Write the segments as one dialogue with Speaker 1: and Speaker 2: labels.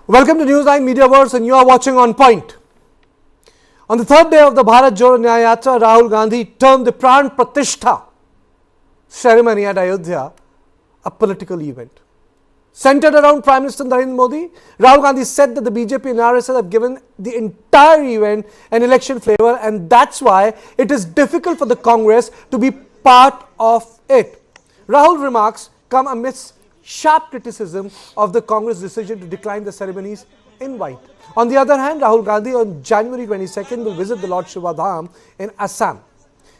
Speaker 1: Welcome to News9 Mediaverse and you are watching On Point. On the third day of the Bharat Jodo Nyay Yatra, Rahul Gandhi termed the Pran Pratishtha ceremony at Ayodhya a political event. Centered around Prime Minister Narendra Modi, Rahul Gandhi said that the BJP and RSS have given the entire event an election flavour, and that's why it is difficult for the Congress to be part of it. Rahul's remarks come amidst sharp criticism of the Congress decision to decline the ceremony's invite. On the other hand, Rahul Gandhi on January 22nd will visit the Lord Shiva Dham in Assam.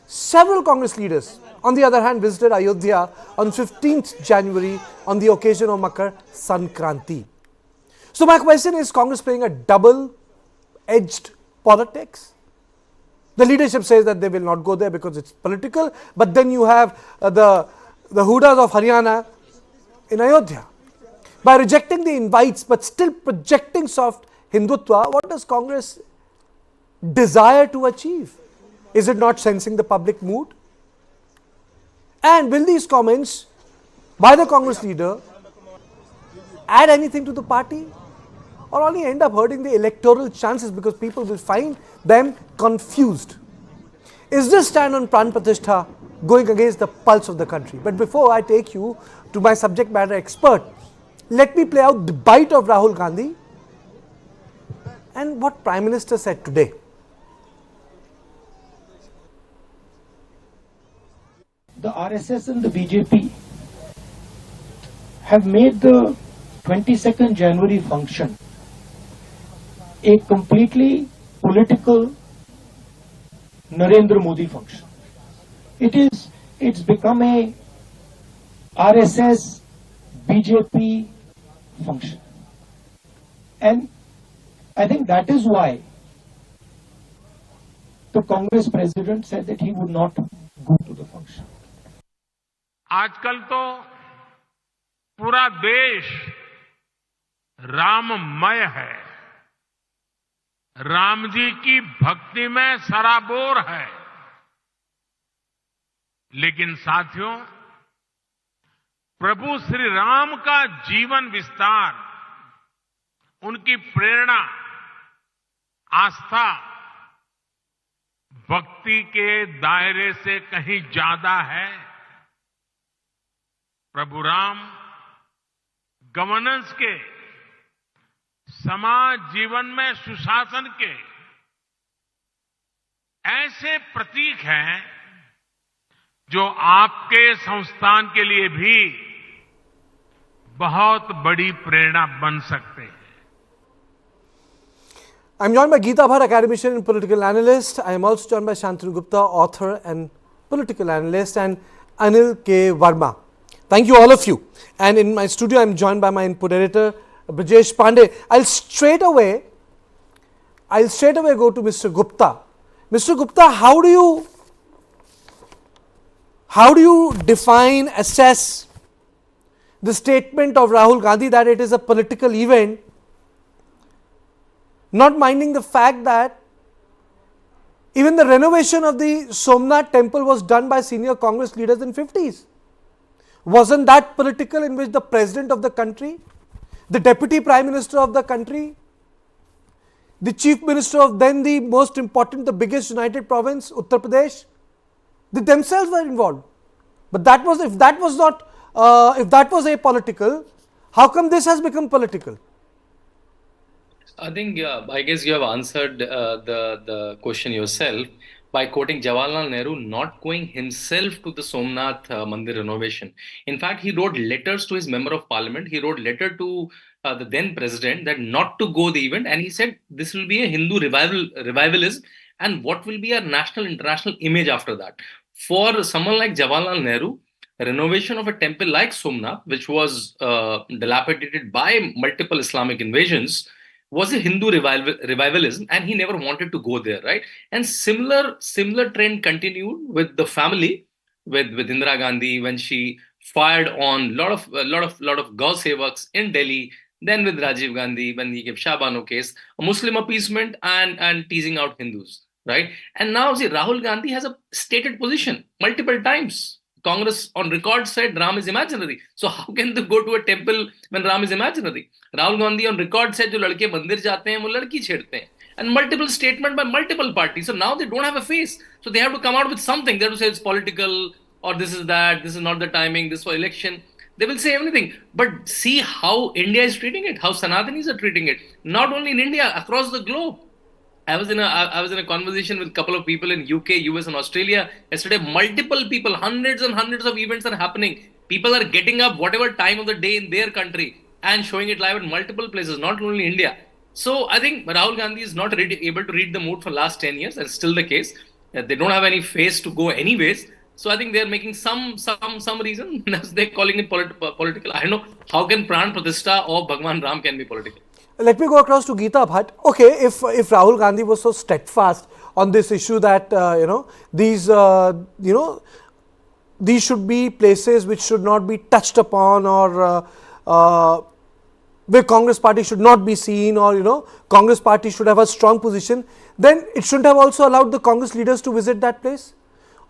Speaker 1: Several Congress leaders, on the other hand, visited Ayodhya on 15th January on the occasion of Makar Sankranti. So my question is Congress playing a double-edged politics? The leadership says that they will not go there because it's political, but then you have the Hudas of Haryana in Ayodhya. By rejecting the invites but still projecting soft Hindutva, what does Congress desire to achieve? Is it not sensing the public mood? And will these comments by the Congress leader add anything to the party or only end up hurting the electoral chances because people will find them confused? Is this stand on Pran Pratishtha going against the pulse of the country? But before I take you to my subject matter expert, let me play out the bite of Rahul Gandhi and what Prime Minister said today.
Speaker 2: The RSS and the BJP have made the 22nd January function a completely political Narendra Modi function. It's become a RSS BJP function. And I think that is why the Congress president said that he would not go to the function.
Speaker 3: आजकल तो पूरा देश राममय है, राम जी की भक्ति में सराबोर है। लेकिन साथियों, प्रभु श्री राम का जीवन विस्तार, उनकी प्रेरणा, आस्था भक्ति के दायरे से कहीं ज्यादा है। प्रभु राम गवर्नेंस के, समाज जीवन में सुशासन के ऐसे प्रतीक हैं जो आपके संस्थान के लिए भी बहुत बड़ी प्रेरणा बन सकते हैं।
Speaker 1: I'm joined by Geeta Bhatt, academician and political analyst. I am also joined by Shantanu Gupta, author and political analyst, and Anil K. Verma. Thank you all of you. And in my studio, I am joined by my input editor, Brajesh Pandey. I'll straight away go to Mr. Gupta. Mr. Gupta, how do you define, assess the statement of Rahul Gandhi that it is a political event, not minding the fact that even the renovation of the Somnath temple was done by senior Congress leaders in 50s? Wasn't that political, in which the president of the country, the deputy prime minister of the country, the chief minister of then the most important, the biggest united province, Uttar Pradesh, they themselves were involved? But that was, if that was apolitical, how come this has become political?
Speaker 4: I think, I guess you have answered the question yourself by quoting Jawaharlal Nehru not going himself to the Somnath Mandir renovation. In fact, he wrote letters to his member of parliament. He wrote letter to the then president that not to go the event, and he said this will be a Hindu revivalism, and what will be a national international image after that. For someone like Jawaharlal Nehru, renovation of a temple like Somnath, which was dilapidated by multiple Islamic invasions, was a Hindu revivalism, and he never wanted to go there, right? And similar trend continued with the family, with Indira Gandhi when she fired on lot of Gau Sevaks in Delhi. Then with Rajiv Gandhi when he gave Shah Bano case, a Muslim appeasement and teasing out Hindus, right? And now see, Rahul Gandhi has a stated position multiple times. Congress on record said Ram is imaginary. So how can they go to a temple when Ram is imaginary? Rahul Gandhi on record said जो लड़के मंदिर जाते हैं वो लड़की छेड़ते हैं. And multiple statement by multiple parties. So now they don't have a face. So they have to come out with something. They have to say it's political or this is that, this is not the timing, this for election. They will say everything. But see how India is treating it, how Sanatanis are treating it. Not only in India, across the globe. I was in a conversation with a couple of people in UK, US and Australia yesterday. Multiple people, hundreds and hundreds of events are happening. People are getting up whatever time of the day in their country and showing it live in multiple places, not only India. So I think Rahul Gandhi is not able to read the mood for last 10 years. That's still the case. They don't have any face to go anyways. So I think they are making some reason. They're calling it political. I don't know how can Pran Pratishtha or Bhagwan Ram can be political.
Speaker 1: Let me go across to Geeta Bhatt. Okay, if Rahul Gandhi was so steadfast on this issue that these should be places which should not be touched upon, or where Congress party should not be seen, or Congress party should have a strong position, then it shouldn't have also allowed the Congress leaders to visit that place.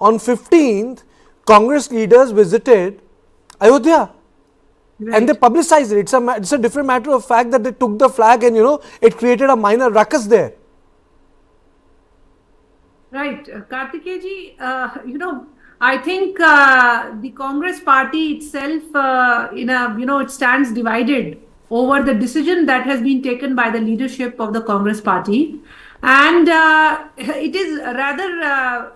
Speaker 1: On 15th, Congress leaders visited Ayodhya. Right. And they publicized it. It's a different matter of fact that they took the flag and it created a minor ruckus there.
Speaker 5: Right, Kartikeya ji, I think the Congress party itself, it stands divided over the decision that has been taken by the leadership of the Congress party, and it is rather,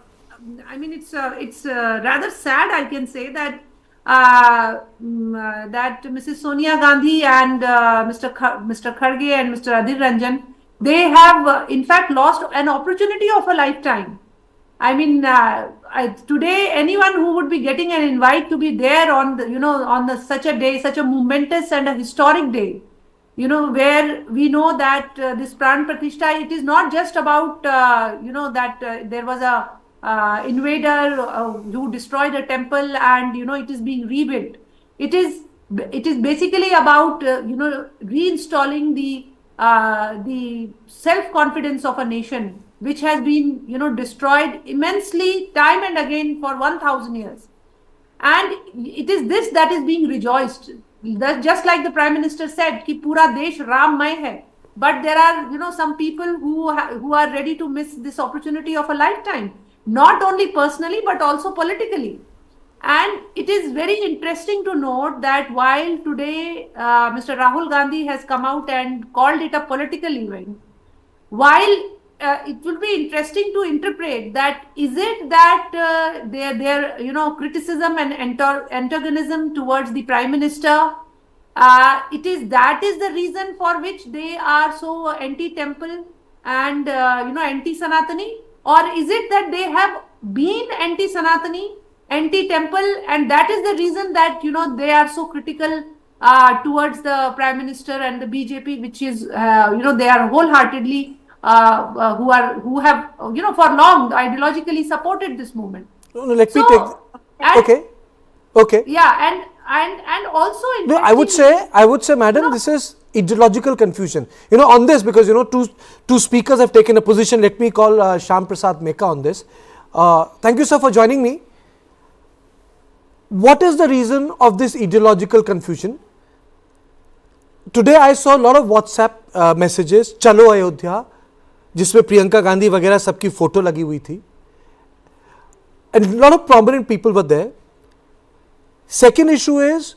Speaker 5: it's rather sad, I can say, that that Mrs. Sonia Gandhi and Mr. Kharge and Mr. Adhir Ranjan, they have in fact lost an opportunity of a lifetime. I mean, today anyone who would be getting an invite to be there on the, such a day, such a momentous and a historic day, where we know that this Pran Pratishtha, it is not just about that there was a invader who destroyed a temple and it is being rebuilt. It is basically about reinstalling the self-confidence of a nation which has been destroyed immensely time and again for 1000 years, and it is this that is being rejoiced. Just like the Prime Minister said ki pura desh Rammay hai, but there are some people who are ready to miss this opportunity of a lifetime, not only personally but also politically. And it is very interesting to note that while today Mr. Rahul Gandhi has come out and called it a political event, while it will be interesting to interpret that, is it that their criticism and antagonism towards the Prime Minister, that is the reason for which they are so anti-temple and anti-Sanatani, or is it that they have been anti-Sanatani, anti-temple, and that is the reason that they are so critical towards the Prime Minister and the BJP, which is they are wholeheartedly who have for long ideologically supported this movement.
Speaker 1: Let me take. Okay.
Speaker 5: Yeah, and also
Speaker 1: I would say, madam, this is ideological confusion. On this, because two speakers have taken a position. Let me call Shyam Prasad Meka on this. Thank you, sir, for joining me. What is the reason of this ideological confusion? Today I saw a lot of WhatsApp messages, Chalo Ayodhya, जिसमें प्रियंका गांधी वगैरह सबकी photo लगी हुई थी, and a lot of prominent people were there. Second issue is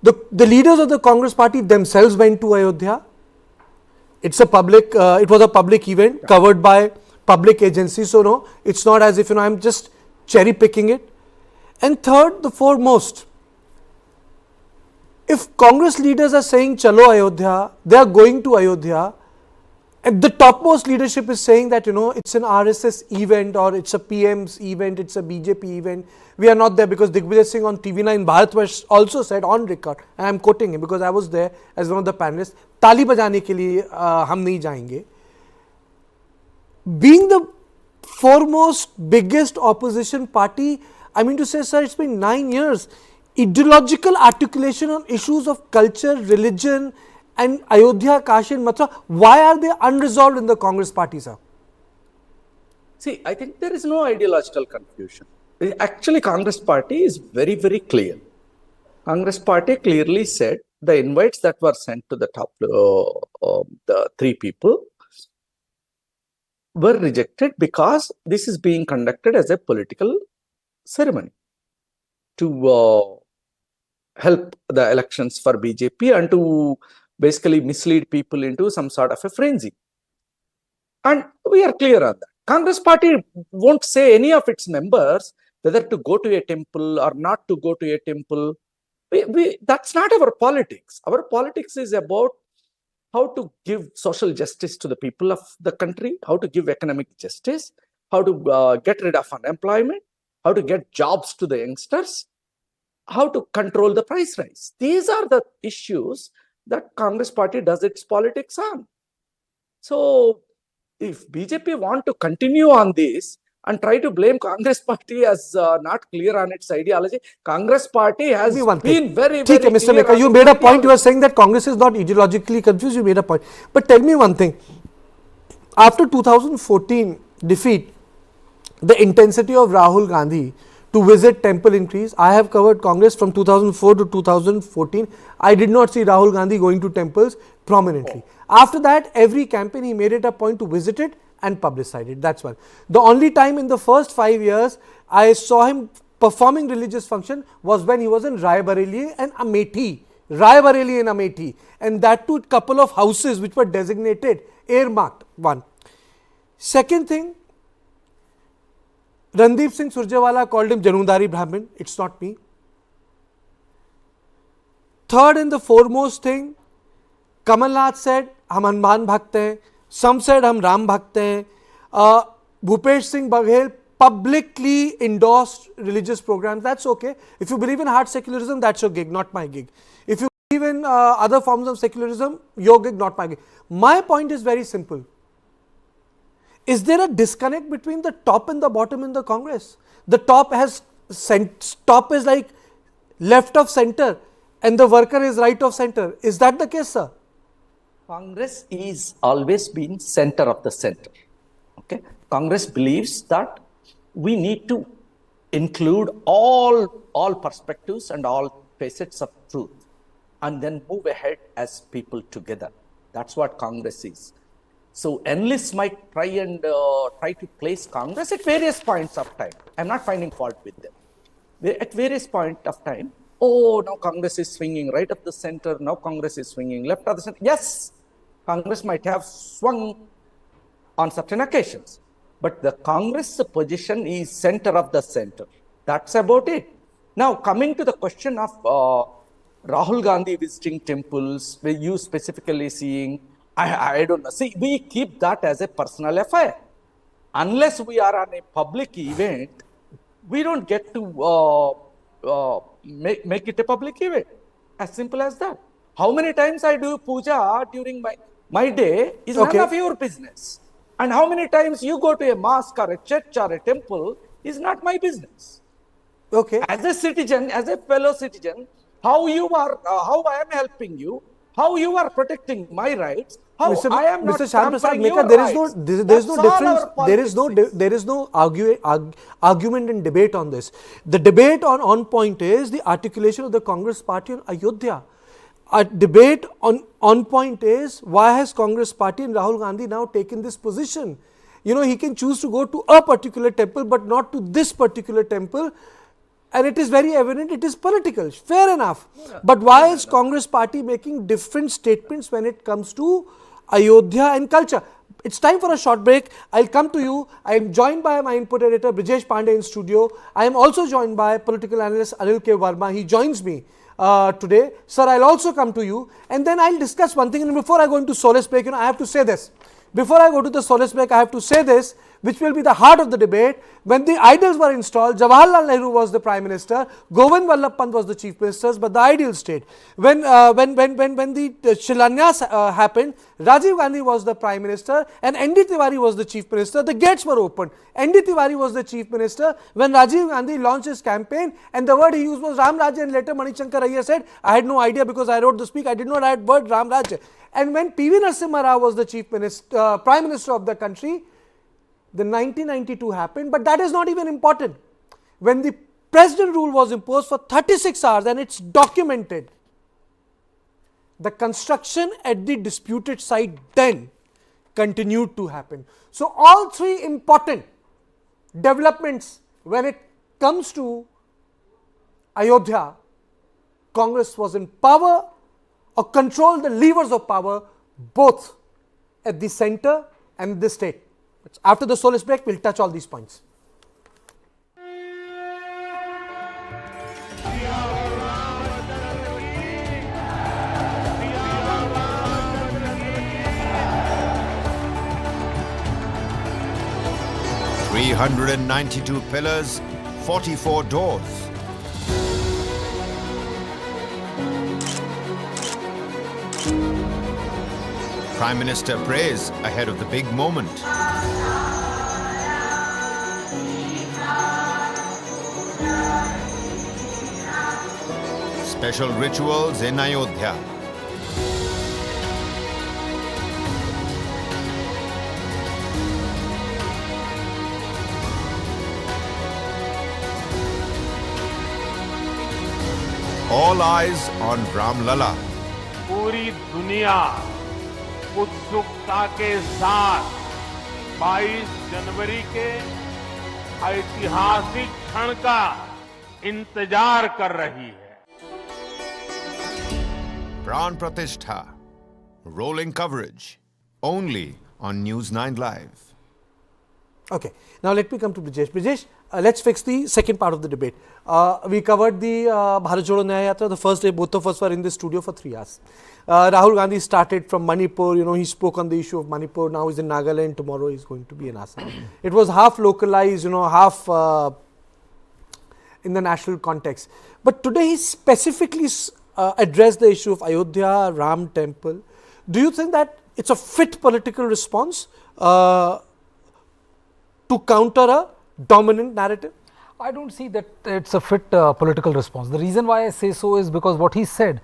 Speaker 1: the leaders of the Congress party themselves went to Ayodhya. It was a public event covered by public agencies, so no, it's not as if I'm just cherry picking it. And third, the foremost, if Congress leaders are saying Chalo Ayodhya, they are going to Ayodhya, and the topmost leadership is saying that it's an RSS event, or it's a PM's event, it's a BJP event, we are not there, because Digvijay Singh on TV9 Bharat also said on record, and I am quoting him because I was there as one of the panelists, ताली बजाने के लिए हम नहीं जाएंगे. Being the foremost biggest opposition party, I mean to say, sir, it's been 9 years. Ideological articulation on issues of culture, religion, and Ayodhya, Kashi and Mathura, why are they unresolved in the Congress party, sir?
Speaker 6: See, I think there is no ideological confusion. Actually, Congress party is very, very clear. Congress party clearly said the invites that were sent to the top, the three people were rejected because this is being conducted as a political ceremony to help the elections for BJP and to basically mislead people into some sort of a frenzy. And we are clear on that. Congress party won't say any of its members whether to go to a temple or not to go to a temple. That's not our politics. Our politics is about how to give social justice to the people of the country, how to give economic justice, how to get rid of unemployment, how to get jobs to the youngsters, how to control the price rise. These are the issues that Congress party does its politics on. So if BJP want to continue on this and try to blame Congress party as not clear on its ideology, Congress party has been very, very clear.
Speaker 1: Mr. Baker, you made a point. You were saying that Congress is not ideologically confused. You made a point. But tell me one thing. After 2014 defeat, the intensity of Rahul Gandhi to visit temple increased. I have covered Congress from 2004 to 2014. I did not see Rahul Gandhi going to temples prominently. After that, every campaign he made it a point to visit it and publicize it. That's one. The only time in the first 5 years I saw him performing religious function was when he was in Rai Bareli and Amethi. Rai Bareli and Amethi. And that too, couple of houses which were designated, earmarked. One. Second thing, Randeep Singh Surjewala called him Janudari Brahmin. It's not me. Third and the foremost thing, Kamalnath said, हम हनुमान भक्त हैं. Some said, हम राम भक्त हैं. Bhupesh Singh Baghel publicly endorsed religious programs. That's okay. If you believe in hard secularism, that's your gig, not my gig. If you believe in other forms of secularism, your gig, not my gig. My point is very simple. Is there a disconnect between the top and the bottom in the Congress? The top is like left of center and the worker is right of center. Is that the case, sir?
Speaker 6: Congress is always been center of the center. Okay, Congress believes that we need to include all perspectives and all facets of truth, and then move ahead as people together. That's what Congress is. So analysts might try to place Congress at various points of time. I'm not finding fault with them. At various points of time, oh, now Congress is swinging right of the center. Now Congress is swinging left of the center. Yes, Congress might have swung on certain occasions, but the Congress position is center of the center. That's about it. Now, coming to the question of Rahul Gandhi visiting temples, were you specifically seeing? I don't know. See, we keep that as a personal affair. Unless we are on a public event, we don't get to make it a public event. As simple as that. How many times I do puja during my day is none of your business. And how many times you go to a mosque or a church or a temple is not my business.
Speaker 1: Okay.
Speaker 6: As a citizen, as a fellow citizen, how I am helping you, how you are protecting my rights, how I am not tampering your rights.
Speaker 1: There is no argument and debate on this. The debate on point is the articulation of the Congress party on Ayodhya. A debate on point is why has Congress party and Rahul Gandhi now taken this position? You know, he can choose to go to a particular temple but not to this particular temple. And it is very evident it is political. Fair enough. But why is Congress party making different statements when it comes to Ayodhya and culture? It's time for a short break. I'll come to you. I am joined by my input editor Brijesh Pandey in studio. I am also joined by political analyst Anil K. Verma. He joins me today. Sir, I'll also come to you. And then I'll discuss one thing. And before I go into solace break, I have to say this. Before I go to the solace break, I have to say this, which will be the heart of the debate. When the ideals were installed, Jawaharlal Nehru was the Prime Minister, Govind Vallabh Pant was the Chief Minister, but the ideal stayed. When the Shilanyas happened, Rajiv Gandhi was the Prime Minister and N.D. Tiwari was the Chief Minister. The gates were opened. N.D. Tiwari was the Chief Minister when Rajiv Gandhi launched his campaign, and the word he used was Ram Rajya, and later Manishankar Aiyar said, I had no idea because I wrote the speech, I did not add word Ram Rajya. And when P.V. Narasimha Rao was the Prime Minister of the country, the 1992 happened, but that is not even important. when the president rule was imposed for 36 hours, and it's documented, the construction at the disputed site then continued to happen. So, all three important developments when it comes to Ayodhya, Congress was in power or controlled the levers of power both at the center and the state. After the Solis break, we will touch all these points.
Speaker 7: $392 pillars, 44 doors. Prime Minister prays ahead of the big moment. Special rituals in Ayodhya. All eyes on Ram Lala.
Speaker 3: पूरी दुनिया उत्सुकता के साथ 22 जनवरी के ऐतिहासिक क्षण का इंतजार कर रही है.
Speaker 7: Pran Pratishtha. Rolling coverage. Only on News9 Live.
Speaker 1: Okay. Now, let me come to Brijesh. Brijesh, let's fix the second part of the debate. We covered the Bharat Jodo Nyay Yatra. The first day, both of us were in the studio for 3 hours. Rahul Gandhi started from Manipur. You know, he spoke on the issue of Manipur. Now he's in Nagaland. Tomorrow he's going to be in Assam. It was half localized, you know, half in the national context. But today he specifically addressed the issue of Ayodhya, Ram Temple. Do you think that it's a fit political response to counter a dominant narrative?
Speaker 8: I don't see that it's a fit political response. The reason why I say so is because what he said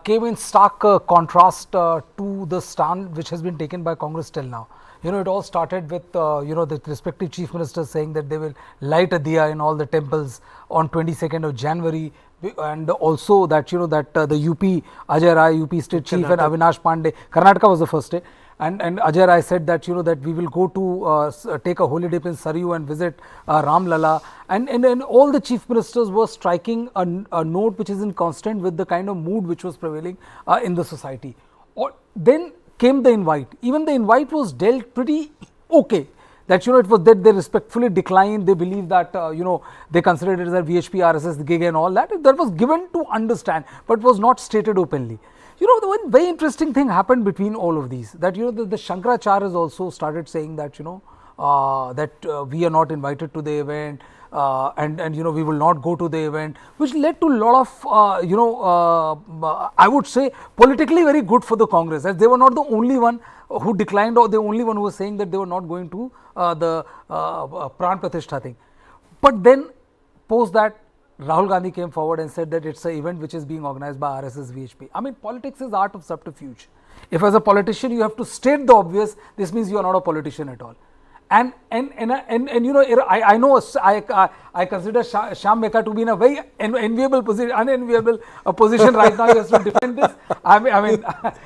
Speaker 8: came in stark contrast to the stand which has been taken by Congress till now. You know, it all started with you know, the respective chief ministers saying that they will light a diya in all the temples on 22nd of January, and also that, you know, that the UP Ajay Rai, UP state chief, and Avinash Pandey, Karnataka was the first day. And Ajay Rai said that, you know, that we will go to take a holy dip in Saryu and visit Ram Lala, and all the chief ministers were striking a note which is in constant with the kind of mood which was prevailing in the society. Then came the invite. Even the invite was dealt pretty okay. That, you know, it was that they respectfully declined. They believe that you know, they considered it as a VHP, RSS, the gig and all that. That was given to understand, but was not stated openly. You know, the one very interesting thing happened between all of these, that, you know, the Shankaracharyas also started saying that, you know, that we are not invited to the event, and you know, we will not go to the event, which led to a lot of you know, I would say politically very good for the Congress, as they were not the only one who declined, or the only one who was saying that they were not going to the Pran Pratishtha thing. But then post that, Rahul Gandhi came forward and said that it's an event which is being organized by RSS VHP. I mean, politics is art of subterfuge. If as a politician you have to state the obvious, this means you are not a politician at all. And you know, I know I consider Shyam Meka to be in a very unenviable position right now. He has to defend this. I mean,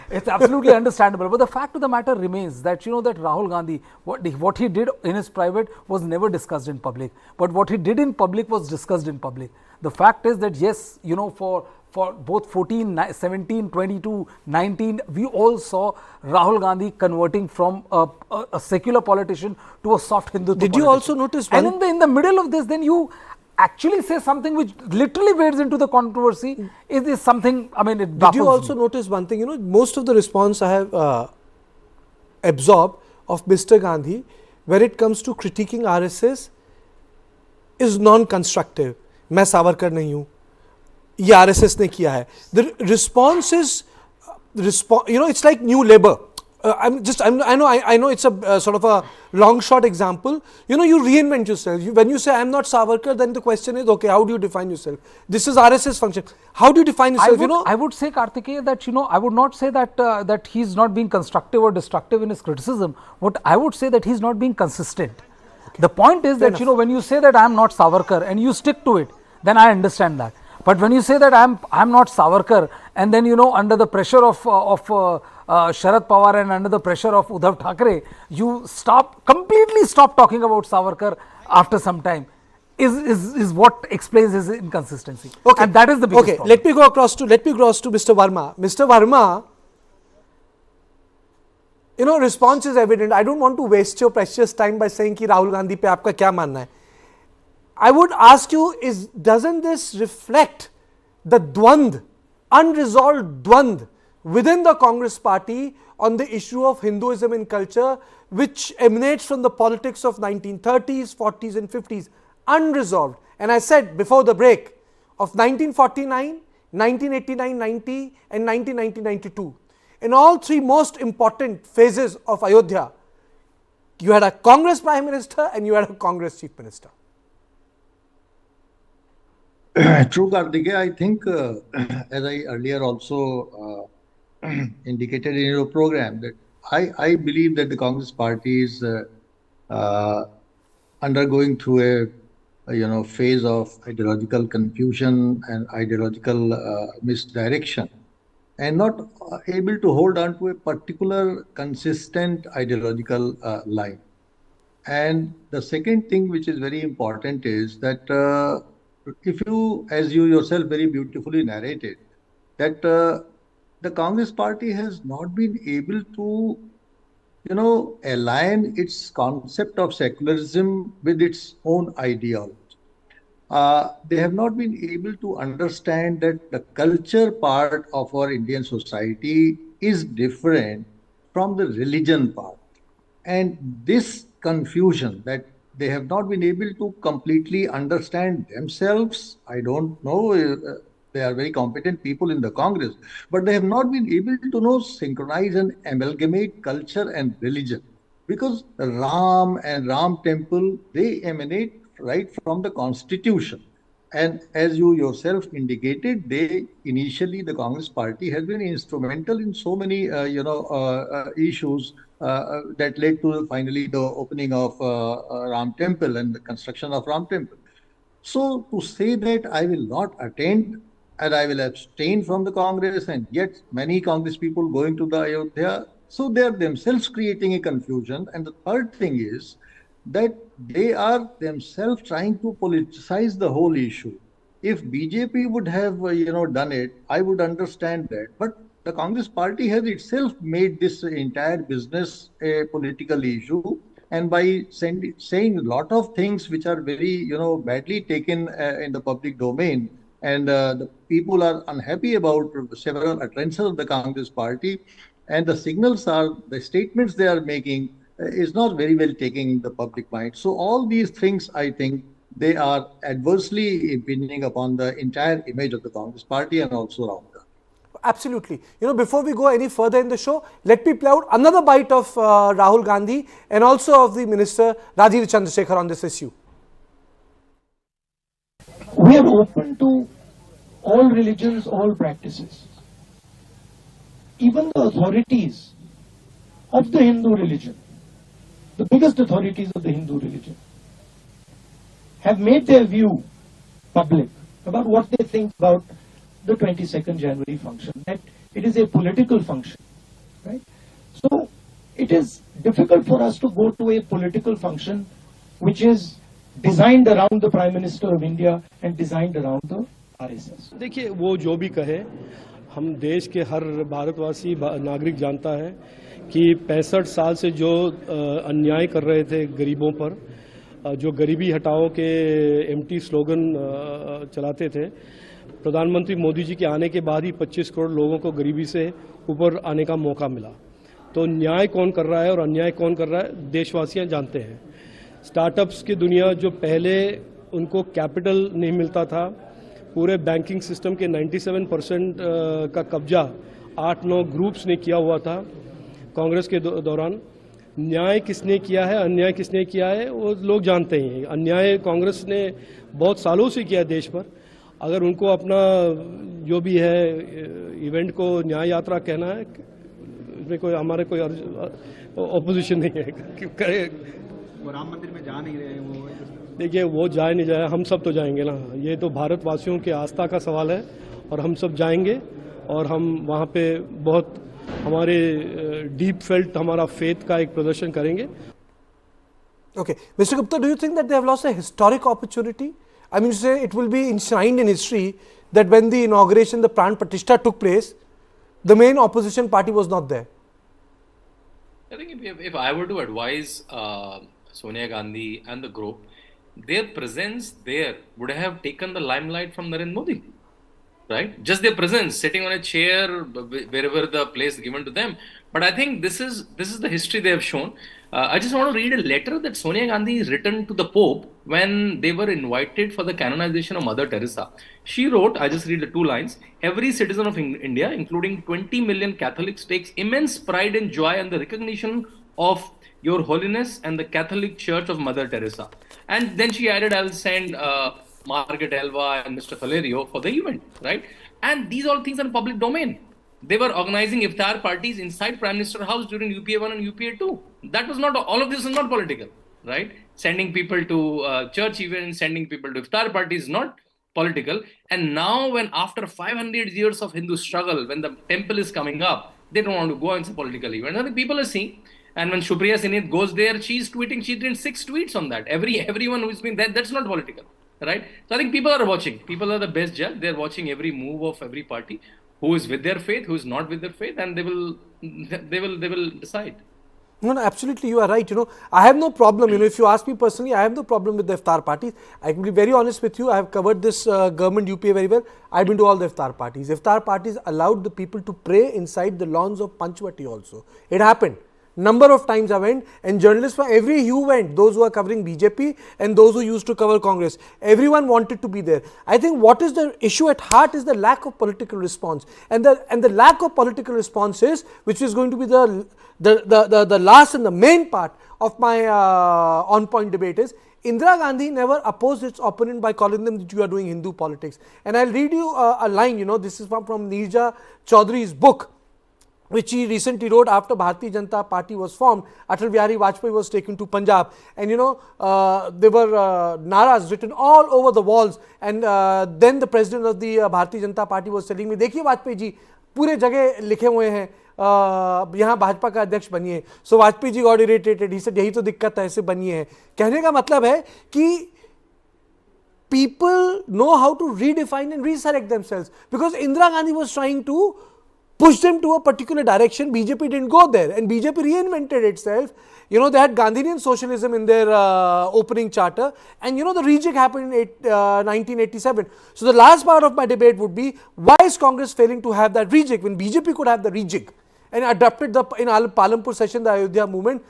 Speaker 8: it's absolutely understandable. But the fact of the matter remains that, you know, that Rahul Gandhi, what he did in his private was never discussed in public. But what he did in public was discussed in public. The fact is that, yes, you know, for both 14, 17, 22, 19, we all saw Rahul Gandhi converting from a secular politician to a soft Hindu.
Speaker 1: Did you also notice one?
Speaker 8: And in the middle of this, then you actually say something which literally wades into the controversy. Is something, I mean, it
Speaker 1: Did you also notice one thing? You know, most of the response I have absorbed of Mr. Gandhi, when it comes to critiquing RSS, is non-constructive. मैं सावरकर नहीं हूँ, ये RSS ने किया है. The response is, you know, it's like New Labour. I know it's a sort of a long shot example. You know, you reinvent yourself. When you say I'm not Savarkar, then the question is, okay, how do you define yourself? This is RSS function. How do you define yourself?
Speaker 8: I would say, Kartikeya, that, you know, I would not say that that he's not being constructive or destructive in his criticism. What I would say that he's not being consistent. The point is that, you know, when you say that I am not Savarkar and you stick to it, then I understand that. But when you say that I am not Savarkar, and then, you know, under the pressure of Sharad Pawar and under the pressure of Uddhav Thackeray, you completely stop talking about Savarkar after some time, is what explains his inconsistency.
Speaker 1: Okay.
Speaker 8: And that is the biggest problem.
Speaker 1: Let me go across to Mr. Verma. Mr. Verma, you know, response is evident. I don't want to waste your precious time by saying कि Rahul Gandhi पे आपका क्या मानना है. I would ask you, doesn't this reflect the dwand, unresolved dwand within the Congress party on the issue of Hinduism in culture, which emanates from the politics of 1930s, 40s and 50s, unresolved. And I said before the break, of 1949, 1989, 90 and 1992. In all three most important phases of Ayodhya, you had a Congress Prime Minister and you had a Congress Chief Minister.
Speaker 9: True, Kartikeya. I think, as I earlier also indicated in your program, that I believe that the Congress party is undergoing through a phase of ideological confusion and ideological misdirection, and not able to hold on to a particular consistent ideological line. And the second thing which is very important is that if you, as you yourself very beautifully narrated, that the Congress party has not been able to, align its concept of secularism with its own ideology. They have not been able to understand that the culture part of our Indian society is different from the religion part. And this confusion, that they have not been able to completely understand themselves. I don't know, they are very competent people in the Congress, but they have not been able to synchronize and amalgamate culture and religion. Because Ram and Ram temple, they emanate right from the constitution. And as you yourself indicated, initially the Congress party has been instrumental in so many, issues that led to finally the opening of Ram temple and the construction of Ram temple. So to say that I will not attend and I will abstain from the Congress, and yet many Congress people going to the Ayodhya, so they are themselves creating a confusion. And the third thing is that they are themselves trying to politicize the whole issue. If BJP would have, done it, I would understand that. But the Congress party has itself made this entire business a political issue, and by saying a lot of things which are very, badly taken in the public domain, and the people are unhappy about several utterances of the Congress party, and the signals are, the statements they are making is not very well taken in the public mind. So all these things, I think, they are adversely impinging upon the entire image of the Congress party and also Rahul Gandhi.
Speaker 1: Absolutely. Before we go any further in the show, let me play out another bite of Rahul Gandhi and also of the Minister Rajiv Chandrasekhar on this issue.
Speaker 2: We are open to all religions, all practices. Even the authorities of the Hindu religion, the biggest authorities of the Hindu religion, have made their view public about what they think about the 22nd January function, that it is a political function, right? So it is difficult for us to go to a political function which is designed around the Prime Minister of India and designed around the RSS.
Speaker 10: देखिए, वो जो भी कहे, हम देश के हर भारतवासी नागरिक जानता है कि 65 साल से जो अन्याय कर रहे थे गरीबों पर, जो गरीबी हटाओ के एम्प्टी स्लोगन चलाते थे, प्रधानमंत्री मोदी जी के आने के बाद ही 25 करोड़ लोगों को गरीबी से ऊपर आने का मौका मिला। तो न्याय कौन कर रहा है और अन्याय कौन कर रहा है, देशवासियां जानते हैं। स्टार्टअप्स की दुनिया, जो पहले उनको कैपिटल नहीं मिलता था, पूरे बैंकिंग सिस्टम के 97% का कब्जा 8-9 ग्रुप्स ने किया हुआ था कांग्रेस के दौरान। न्याय किसने किया है, अन्याय किसने किया है, वो लोग जानते हैं। अन्याय कांग्रेस ने बहुत सालों से किया है देश पर। अगर उनको अपना जो भी है इवेंट को न्याय यात्रा कहना है, इसमें कोई हमारे कोई ऑपोजिशन नहीं है,
Speaker 11: वो राम मंदिर में जा नहीं रहे हैं वो?
Speaker 10: देखिए, वो जाए नहीं जाए, हम सब तो जाएंगे ना। ये तो भारतवासियों की आस्था का सवाल है और हम सब जाएंगे और हम वहाँ पे बहुत हमारे डीप फेल्ट हमारा फेथ का एक प्रदर्शन करेंगे।
Speaker 1: Okay, Mr. Gupta, do you think that they have lost a historic opportunity? I mean, to say it will be enshrined in history that when the inauguration, the Pran Pratishtha took place, the main opposition party was not there.
Speaker 4: I think if I were to advise Sonia Gandhi and the group, their presence there would have taken the limelight from Narendra Modi. Right? Just their presence, sitting on a chair wherever the place given to them. But I think this is the history they have shown. I just want to read a letter that Sonia Gandhi written to the Pope when they were invited for the canonization of Mother Teresa. She wrote, I just read the 2 lines, every citizen of India, including 20 million Catholics, takes immense pride and joy in the recognition of Your Holiness and the Catholic Church of Mother Teresa. And then she added, I will send Margaret Elva and Mr. Valerio for the event, right? And these all things are in public domain. They were organizing iftar parties inside Prime Minister House during UPA 1 and UPA 2. That was not, all of this is not political, right? Sending people to church events, sending people to iftar parties, not political. And now when after 500 years of Hindu struggle, when the temple is coming up, they don't want to go into political event. I think people are seeing. And when Supriya Sinith goes there, she's tweeting, she did 6 tweets on that. Everyone who's been there, that's not political. Right? So I think people are watching. People are the best judge. They're watching every move of every party, who is with their faith, who is not with their faith, and they will decide.
Speaker 1: No, absolutely, you are right. I have no problem. If you ask me personally, I have no problem with the iftar parties. I can be very honest with you. I have covered this government UPA very well. I've been to all the iftar parties. Iftar parties allowed the people to pray inside the lawns of Panchvati also. It happened. Number of times I went, and journalists from every hue went, those who are covering BJP and those who used to cover Congress. Everyone wanted to be there. I think what is the issue at heart is the lack of political response. And the lack of political response is, which is going to be the last and the main part of my on-point debate is, Indira Gandhi never opposed its opponent by calling them that you are doing Hindu politics. And I'll read you a line, this is from Neerja Chaudhary's book, which he recently wrote after Bharatiya Janata Party was formed. Atal Bihari Vajpayee was taken to Punjab, and there were naras written all over the walls, and then the president of the Bharatiya Janata Party was telling me, देखिए वाजपेयी जी पूरे जगह लिखे हुए हैं यहाँ भाजपा का अध्यक्ष बनिए. So Vajpayee ji got irritated. He said यही तो दिक्कत है, ऐसे बनिए है. कहने का मतलब है कि people know how to redefine and resurrect themselves, because Indira Gandhi was trying to push them to a particular direction. BJP didn't go there, and BJP reinvented itself. They had Gandhian socialism in their opening charter, and the rejig happened in 1987. So the last part of my debate would be, why is Congress failing to have that rejig when BJP could have the rejig and adopted in Palampur session the Ayodhya movement?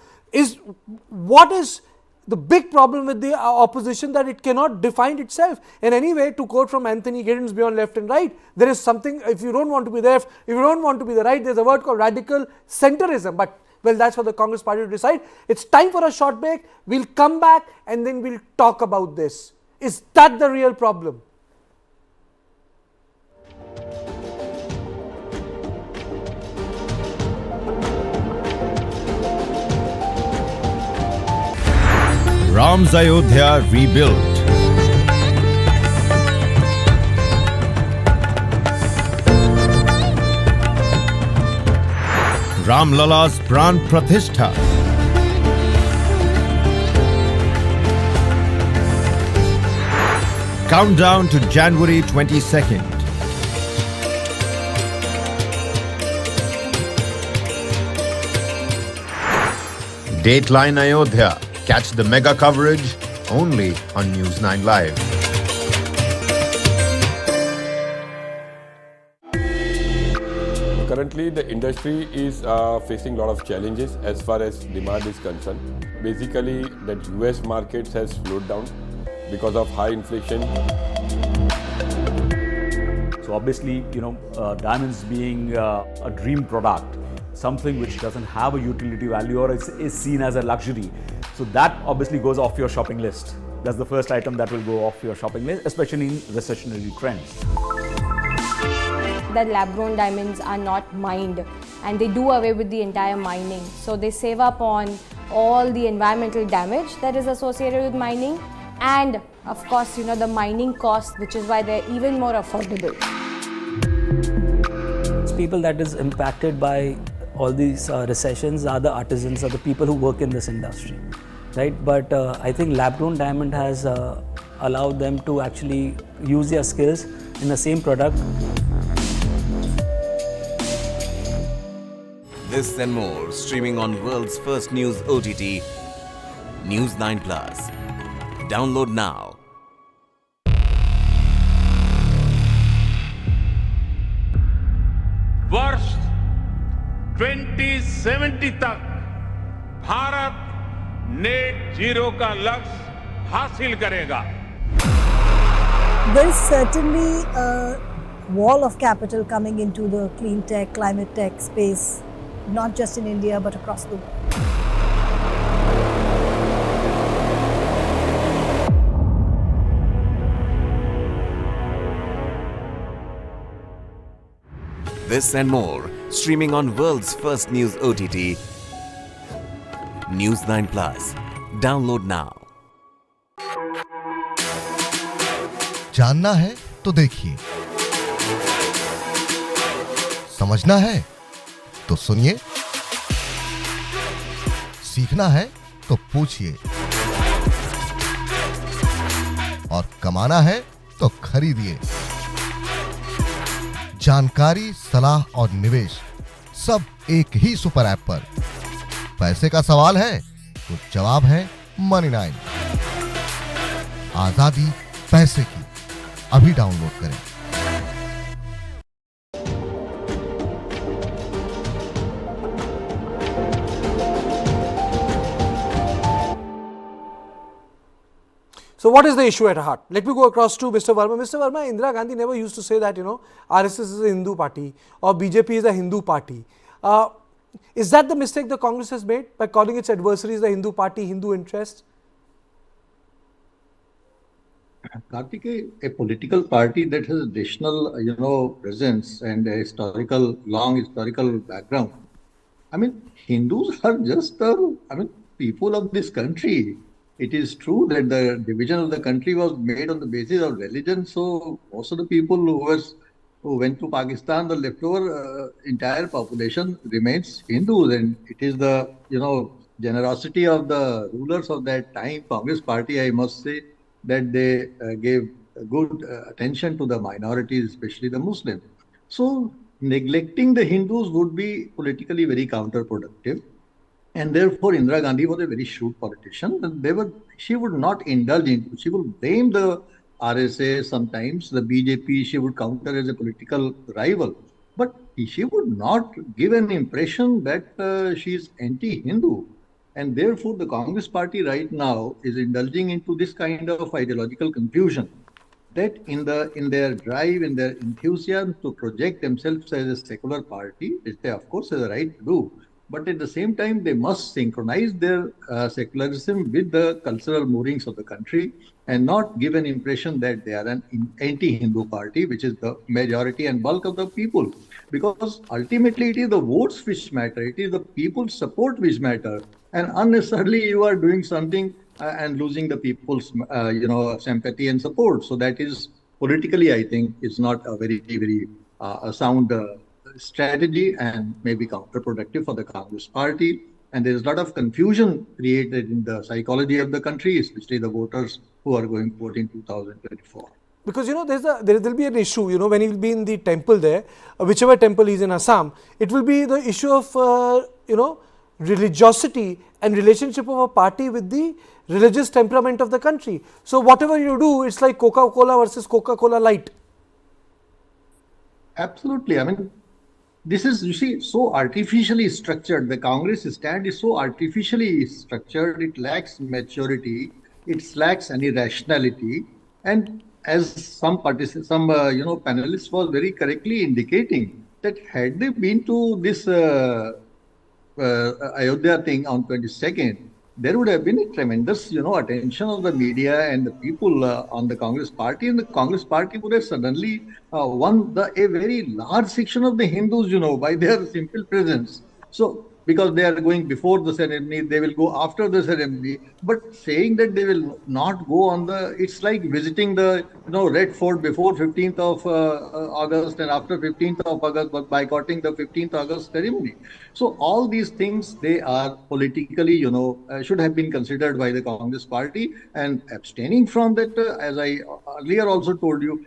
Speaker 1: What is the big problem with the opposition, that it cannot define itself. And anyway, to quote from Anthony Giddens, beyond left and right, there is something, if you don't want to be left, if you don't want to be the right, there's a word called radical centrism. But well, that's for the Congress party to decide. It's time for a short break. We'll come back and then we'll talk about this. Is that the real problem?
Speaker 7: Ram's Ayodhya rebuilt. Ram Lala's Pran Pratishtha. Countdown to January 22nd. Dateline Ayodhya. Catch the mega coverage only on News9 Live.
Speaker 12: Currently, the industry is facing a lot of challenges as far as demand is concerned. Basically, that US markets has slowed down because of high inflation.
Speaker 13: So obviously, diamonds being a dream product, something which doesn't have a utility value or is seen as a luxury. So that obviously goes off your shopping list. That's the first item that will go off your shopping list, especially in recessionary trends.
Speaker 14: The lab-grown diamonds are not mined, and they do away with the entire mining. So they save up on all the environmental damage that is associated with mining, and of course, the mining cost, which is why they're even more affordable.
Speaker 15: People that is impacted by all these recessions are the artisans, are the people who work in this industry, right? But I think lab-grown diamond has allowed them to actually use their skills in the same product.
Speaker 16: This and more streaming on world's first news OTT, News9 Plus. Download now.
Speaker 3: वर्ष 2070 तक Bharat net zero का लक्ष्य हासिल करेगा.
Speaker 17: There is certainly a wall of capital coming into the clean tech, climate tech space, not just in India but across the world.
Speaker 16: This and more streaming on world's first news OTT, News9 Plus. Download now.
Speaker 18: जानना है तो देखिए, समझना है तो सुनिए, सीखना है तो पूछिए, और कमाना है तो खरीदिए। जानकारी, सलाह और निवेश सब एक ही सुपर ऐप पर। पैसे का सवाल है तो जवाब है Money9। आजादी पैसे की, अभी डाउनलोड करें।
Speaker 1: So what is the issue at heart? Let me go across to Mr. Verma. Mr. Verma, Indira Gandhi never used to say that, RSS is a Hindu party or BJP is a Hindu party. Is that the mistake the Congress has made by calling its adversaries the Hindu party, Hindu interest?
Speaker 9: Kartikeya, a political party that has additional, presence and a long historical background. I mean, Hindus are just, people of this country. It is true that the division of the country was made on the basis of religion. So most of the people who went to Pakistan, the leftover entire population remains Hindus, and it is the generosity of the rulers of that time, Congress party, I must say, that they gave good attention to the minorities, especially the Muslims. So neglecting the Hindus would be politically very counterproductive. And therefore, Indira Gandhi was a very shrewd politician. She would not indulge into, she would blame the RSS sometimes, the BJP, she would counter as a political rival. But she would not give an impression that she is anti-Hindu. And therefore, the Congress party right now is indulging into this kind of ideological confusion, that in their drive, in their enthusiasm to project themselves as a secular party, which they of course have the right to do, but at the same time, they must synchronize their secularism with the cultural moorings of the country and not give an impression that they are an anti-Hindu party, which is the majority and bulk of the people. Because ultimately, it is the votes which matter. It is the people's support which matter. And unnecessarily, you are doing something and losing the people's, sympathy and support. So that is politically, I think, is not a very, very sound strategy and maybe counterproductive for the Congress party. And there is a lot of confusion created in the psychology of the country, especially the voters who are going to vote in 2024.
Speaker 1: Because there will be an issue, when he will be in the temple there, whichever temple is in Assam, it will be the issue of, religiosity and relationship of a party with the religious temperament of the country. So whatever you do, it's like Coca-Cola versus Coca-Cola Light.
Speaker 9: Absolutely. I mean, this is, so artificially structured. The Congress stand is so artificially structured. It lacks maturity. It lacks any rationality. And as some panelists was very correctly indicating, that had they been to this Ayodhya thing on 22nd, there would have been a tremendous, attention of the media and the people on the Congress party, and the Congress party would have suddenly won a very large section of the Hindus, by their simple presence. So because they are going before the ceremony, they will go after the ceremony. But saying that they will not go on it's like visiting the Red Fort before 15th of August and after 15th of August, but boycotting the 15th August ceremony. So all these things, they are politically, should have been considered by the Congress party, and abstaining from that, as I earlier also told you,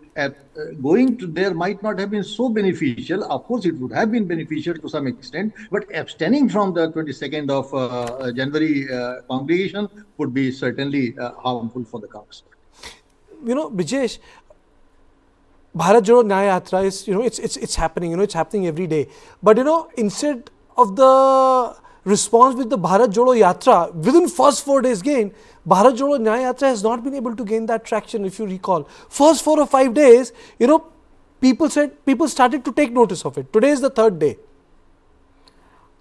Speaker 9: going to there might not have been so beneficial. Of course, it would have been beneficial to some extent, but abstaining from the 22nd of January congregation would be certainly harmful for the Congress party.
Speaker 1: Brijesh, Bharat Jodo Nyay Yatra is, it's happening, it's happening every day. But, instead of the response with the Bharat Jodo Yatra, within first 4 days gain, Bharat Jodo Nyay Yatra has not been able to gain that traction, if you recall. First 4 or 5 days, people started to take notice of it. Today is the 3rd day.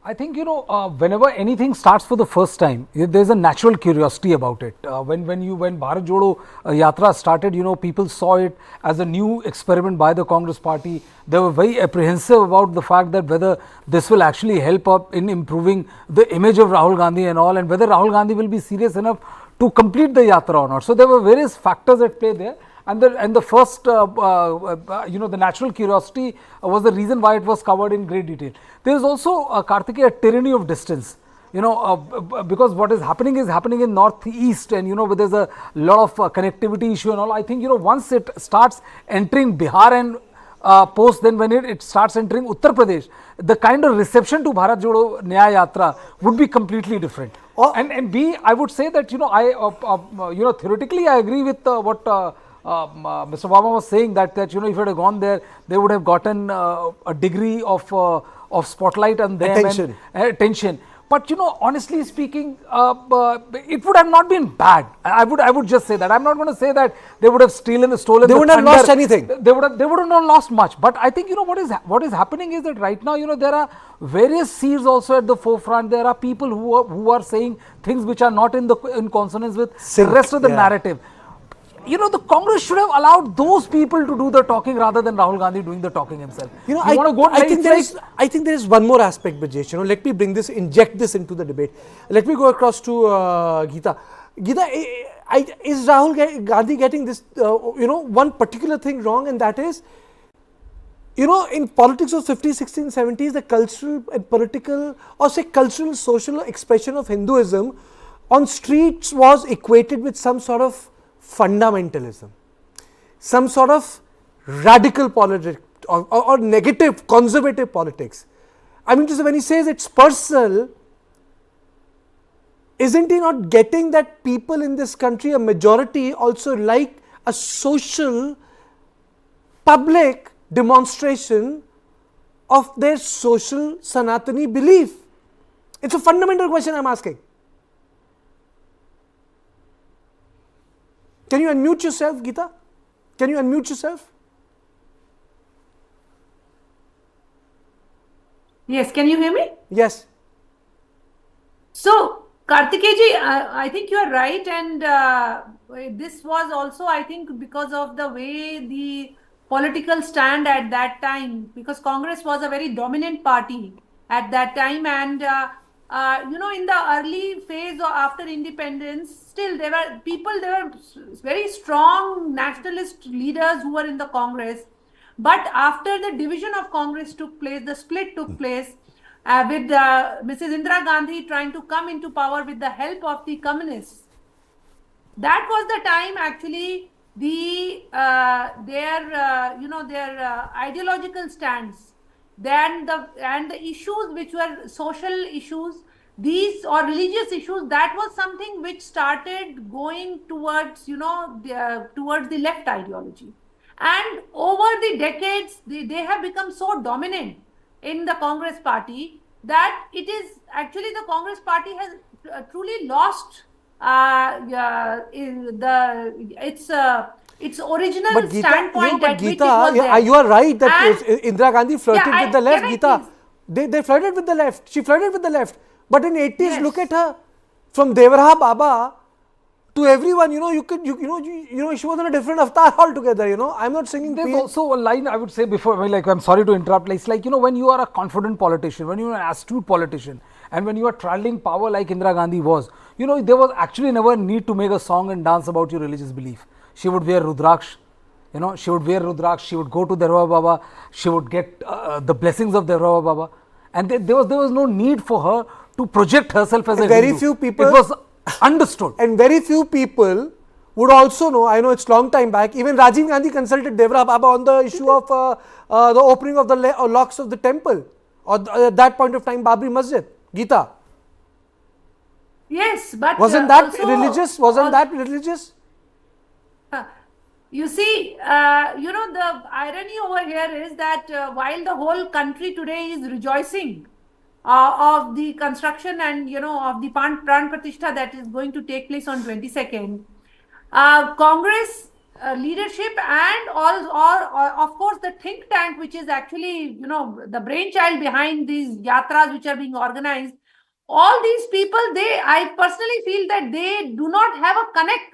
Speaker 8: I think, whenever anything starts for the first time, there's a natural curiosity about it. When Bharat Jodo Yatra started, people saw it as a new experiment by the Congress party. They were very apprehensive about the fact that whether this will actually help up in improving the image of Rahul Gandhi and all, and whether Rahul Gandhi will be serious enough to complete the yatra or not. So there were various factors at play there. And the first, the natural curiosity was the reason why it was covered in great detail. There is also, Kartikeya, a tyranny of distance, because what is happening in northeast, and there's a lot of connectivity issue and all. I think, once it starts entering Bihar and post, then when it starts entering Uttar Pradesh, the kind of reception to Bharat Jodo Nyay Yatra would be completely different. And B, I would say that, theoretically I agree with what Mr. Obama was saying, that if it had gone there, they would have gotten a degree of spotlight on them and attention. But honestly speaking, it would have not been bad. I would just say that. I'm not going to say that they would have stolen.
Speaker 1: They wouldn't have lost anything.
Speaker 8: They would have not lost much. But I think what is happening is that right now there are various seeds also at the forefront. There are people who are saying things which are not in consonance with the rest of the narrative. The Congress should have allowed those people to do the talking rather than Rahul Gandhi doing the talking himself.
Speaker 1: I think there is one more aspect, Brijesh. Let me inject this into the debate. Let me go across to Geeta. Geeta, is Rahul Gandhi getting this, one particular thing wrong, and that is, in politics of 50s, 60s, 70s, the cultural and political, or say cultural, social expression of Hinduism on streets was equated with some sort of fundamentalism, some sort of radical politics or negative conservative politics. I mean, just when he says it's personal, isn't he not getting that people in this country, a majority, also like a social public demonstration of their social Sanatani belief? It's a fundamental question I'm asking. Can you unmute yourself, Geeta? Can you unmute yourself?
Speaker 5: Yes, can you hear me?
Speaker 1: Yes.
Speaker 5: So, Kartikeya, I think you are right, and this was also, I think, because of the way the political stand at that time, because Congress was a very dominant party at that time, and in the early phase or after independence, still there were very strong nationalist leaders who were in the Congress. But after the division of Congress took place, the split took place, with Mrs. Indira Gandhi trying to come into power with the help of the communists. That was the time actually their ideological stands, and the issues which were social issues, these or religious issues, that was something which started going towards towards the left ideology. And over the decades, they have become so dominant in the Congress party that it is actually the Congress party has truly lost its original
Speaker 1: but Geeta,
Speaker 5: standpoint
Speaker 1: but
Speaker 5: at which it
Speaker 1: Geeta,
Speaker 5: was there.
Speaker 1: you are right that Indira Gandhi flirted with the left, Geeta.
Speaker 5: Please?
Speaker 1: They flirted with the left. She flirted with the left. But in 80s, look at her. From Devaraha Baba to everyone, she was on a different avatar altogether, I'm not singing.
Speaker 8: There's also a line I would say before, I'm sorry to interrupt, it's like, when you are a confident politician, when you're an astute politician, And when you are traveling power like Indira Gandhi was, there was actually never a need to make a song and dance about your religious belief. She would wear Rudraksh, she would wear Rudraksh, she would go to Devra Baba, she would get the blessings of Devra Baba. And there was no need for her to project herself as a
Speaker 1: very
Speaker 8: Hindu.
Speaker 1: few people,
Speaker 8: it was understood.
Speaker 1: And very few people would also know, I know it's long time back, even Rajiv Gandhi consulted Devra Baba on the issue of the opening of the locks of the temple, or at that point of time Babri Masjid, Geeta.
Speaker 5: Yes, but
Speaker 1: wasn't that religious? Wasn't that religious?
Speaker 5: You see, the irony over here is that while the whole country today is rejoicing of the construction and, of the Pran Pratishtha that is going to take place on 22nd, Congress leadership and of course the think tank, which is actually, the brainchild behind these yatras which are being organized, all these people, I personally feel that they do not have a connect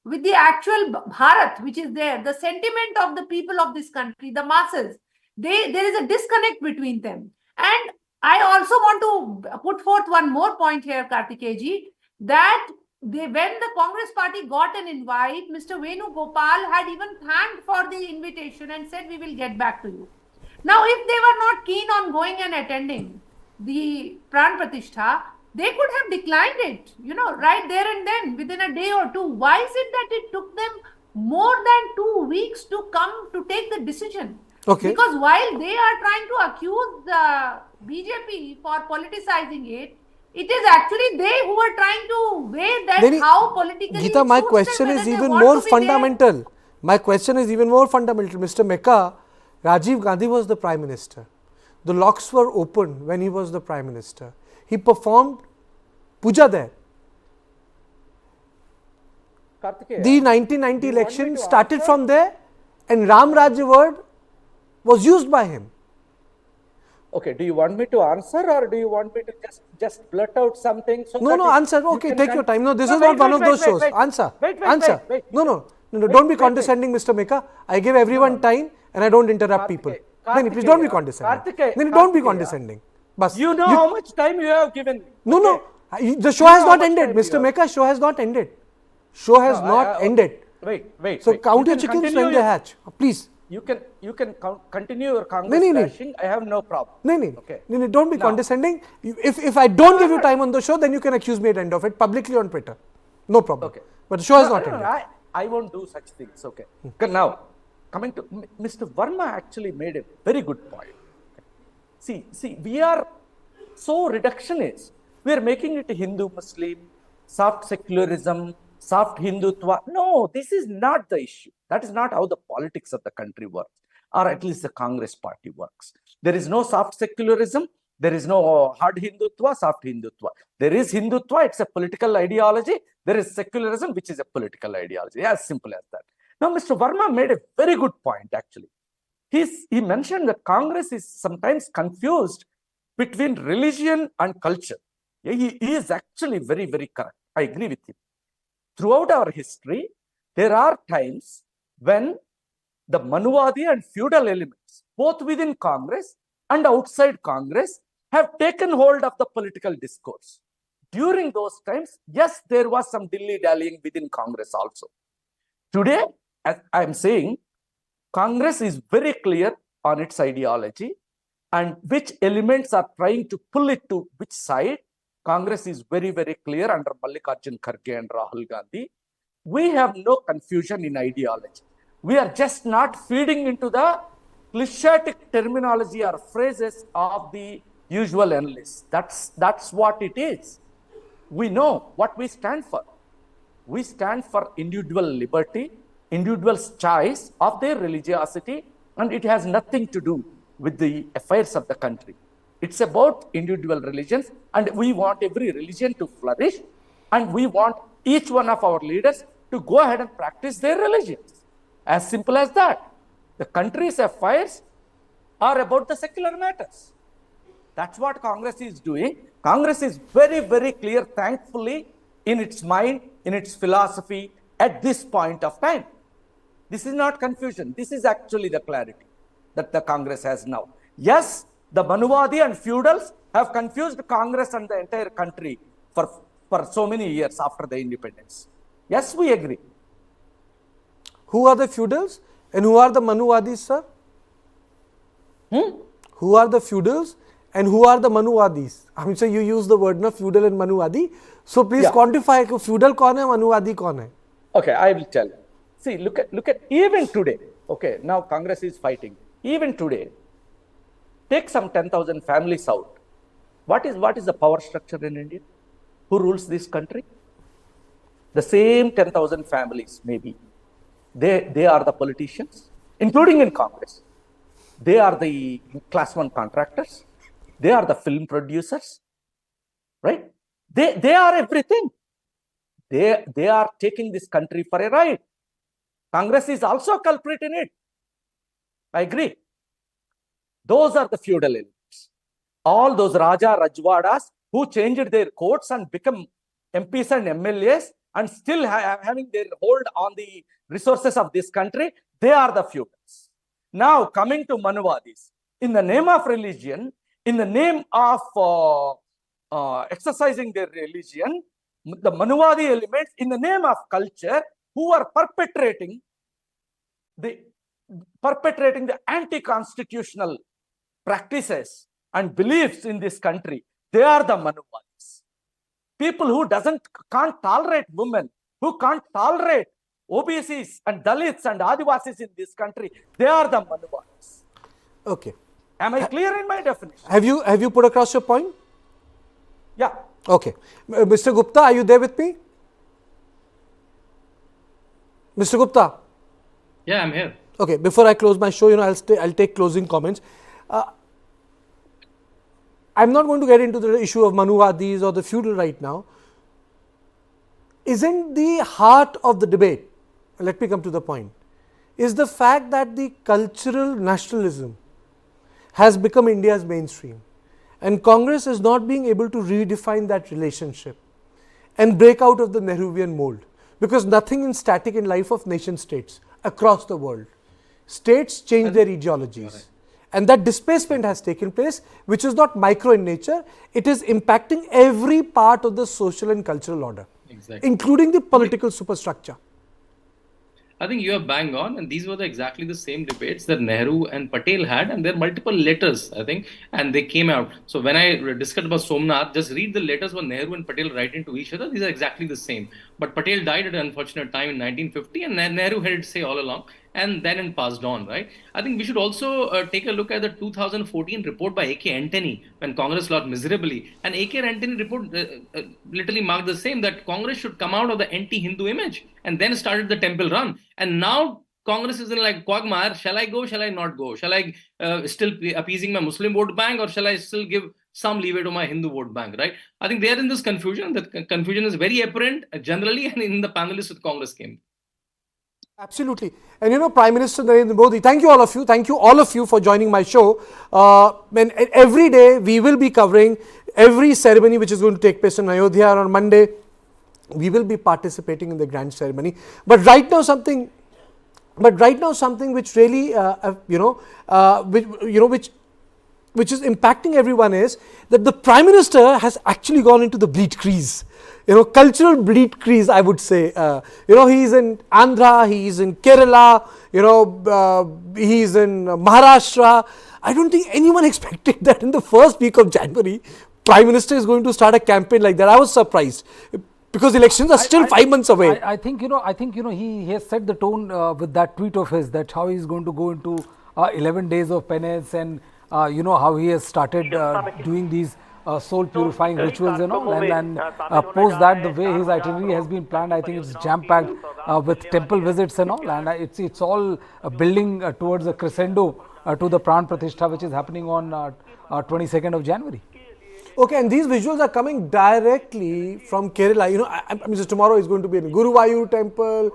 Speaker 5: with the actual Bharat, which is there, the sentiment of the people of this country, the masses. There is a disconnect between them. And I also want to put forth one more point here, Kartikeya ji, that when the Congress party got an invite, Mr. Venu Gopal had even thanked for the invitation and said, we will get back to you. Now, if they were not keen on going and attending the Pran Pratishtha, they could have declined it, right there and then, within a day or two. Why is it that it took them more than 2 weeks to come to take the decision?
Speaker 1: Okay.
Speaker 5: Because while they are trying to accuse the BJP for politicizing it, it is actually they who are trying to weigh that how politically.
Speaker 1: Geeta, my question is even more fundamental. My question is even more fundamental. Mr. Mecca, Rajiv Gandhi was the Prime Minister. The locks were open when he was the Prime Minister. He performed puja there.
Speaker 6: Kartikeya,
Speaker 1: the 1990 election started from there, and Ram Rajya word was used by him.
Speaker 6: Okay, do you want me to answer, or do you want me to just blurt out something? So
Speaker 1: no, answer. Okay, take your time. No, this is not one of those shows. Answer. Answer. No, don't be condescending, Mr. Mecca. I give everyone time and I don't interrupt people. Please don't be condescending. Don't be condescending.
Speaker 6: You know how much time you have given.
Speaker 1: No. The show has not ended. Mr. Mecca, show has not ended. Show has not ended.
Speaker 6: Wait.
Speaker 1: So count your chickens when they hatch. Please.
Speaker 6: You can continue your Congress bashing. I have no problem.
Speaker 1: No, don't be condescending. If I don't give you time on the show, then you can accuse me at the end of it publicly on Twitter. No problem. Okay. But the show has not ended.
Speaker 6: I won't do such things. Okay. Now, coming to Mr. Verma actually made a very good point. See, we are so reductionist. We are making it Hindu-Muslim, soft secularism, soft Hindutva. No, this is not the issue. That is not how the politics of the country works, or at least the Congress party works. There is no soft secularism. There is no hard Hindutva, soft Hindutva. There is Hindutva, it's a political ideology. There is secularism, which is a political ideology. As simple as that. Now, Mr. Verma made a very good point, actually. He mentioned that Congress is sometimes confused between religion and culture. He is actually very, very correct. I agree with him. Throughout our history, there are times when the Manuvadi and feudal elements, both within Congress and outside Congress, have taken hold of the political discourse. During those times, yes, there was some dilly-dallying within Congress also. Today, as I am saying, Congress is very clear on its ideology and which elements are trying to pull it to which side. Congress is very, very clear under Mallikarjun Kharge and Rahul Gandhi. We have no confusion in ideology. We are just not feeding into the cliché terminology or phrases of the usual analysts. That's what it is. We know what we stand for. We stand for individual liberty, individual's choice of their religiosity, and it has nothing to do with the affairs of the country. It's about individual religions, and we want every religion to flourish, and we want each one of our leaders to go ahead and practice their religions. As simple as that. The country's affairs are about the secular matters. That's what Congress is doing. Congress is very, very clear, thankfully, in its mind, in its philosophy at this point of time. This is not confusion. This is actually the clarity that the Congress has now. Yes, The Manuvadi and feudals have confused Congress and the entire country for so many years after the independence. Yes, we agree.
Speaker 1: Who are the feudals and who are the Manuwadis, sir? Who are the feudals and who are the Manuwadis? I mean, so you use the word na feudal and Manuwadi. So please quantify feudal kaun hai, Manuwadi kaun hai?
Speaker 6: Okay, I will tell you. See, look at even today. Okay, now Congress is fighting. Even today, take some 10,000 families out. What is the power structure in India? Who rules this country? The same 10,000 families, maybe. They are the politicians, including in Congress. They are the class 1 contractors. They are the film producers, right? They are everything. They are taking this country for a ride. Congress is also a culprit in it. I agree. Those are the feudal elites. All those Raja Rajwadas who changed their courts and become MPs and MLAs and still having their hold on the resources of this country, they are the feudals. Now coming to Manuwadis, in the name of religion, in the name of exercising their religion, the Manuwadi elements, in the name of culture, who are perpetrating the anti-constitutional practices and beliefs in this country, they are the Manuwadis. People who can't tolerate women, who can't tolerate OBCs and Dalits and Adivasis in this country, they are the Manuwadis.
Speaker 1: Okay.
Speaker 6: Am I clear in my definition?
Speaker 1: Have you put across your point?
Speaker 6: Yeah.
Speaker 1: Okay. Mr. Gupta, are you there with me? Mr. Gupta?
Speaker 4: Yeah, I'm here.
Speaker 1: Okay, before I close my show, I'll take closing comments. I'm not going to get into the issue of Manuwadis or the feudal right now. Isn't the heart of the debate, let me come to the point, is the fact that the cultural nationalism has become India's mainstream and Congress is not being able to redefine that relationship and break out of the Nehruvian mold, because nothing is static in life of nation states across the world. States change their ideologies. And that displacement has taken place, which is not micro in nature. It is impacting every part of the social and cultural order, including the political superstructure.
Speaker 4: I think you are bang on, and these were exactly the same debates that Nehru and Patel had, and there are multiple letters, I think, and they came out. So when I discussed about Somnath, just read the letters what Nehru and Patel writing to each other. These are exactly the same. But Patel died at an unfortunate time in 1950, and Nehru had it say all along, and then it passed on, right? I think we should also take a look at the 2014 report by A.K. Antony when Congress lost miserably. And A.K. Antony report literally marked the same, that Congress should come out of the anti-Hindu image, and then started the temple run. And now Congress is in like quagmire. Shall I go? Shall I not go? Shall I still be appeasing my Muslim vote bank, or shall I still give some leeway to my Hindu vote bank, right? I think they are in this confusion. That confusion is very apparent generally, and in the panelists with Congress came.
Speaker 1: Absolutely. And Prime Minister Narendra Modi, thank you all of you for joining my show. And every day we will be covering every ceremony which is going to take place in Ayodhya on Monday. We will be participating in the grand ceremony. But right now something which really, which is impacting everyone is that the Prime Minister has actually gone into the bleed crease. Cultural bleed crease, I would say. He's in Andhra, he's in Kerala, he's in Maharashtra. I don't think anyone expected that in the first week of January, Prime Minister is going to start a campaign like that. I was surprised, because elections are still 5 months away.
Speaker 8: I think he has set the tone with that tweet of his, that how he's going to go into 11 days of penance, and how he has started doing these soul purifying rituals and all, and post that, the way his itinerary has been planned, I think it's jam packed with temple visits and all, and it's all building towards a crescendo to the Pran Pratishtha, which is happening on 22nd of January.
Speaker 1: Okay, and these visuals are coming directly from Kerala. I mean, so tomorrow is going to be in Guruvayur temple,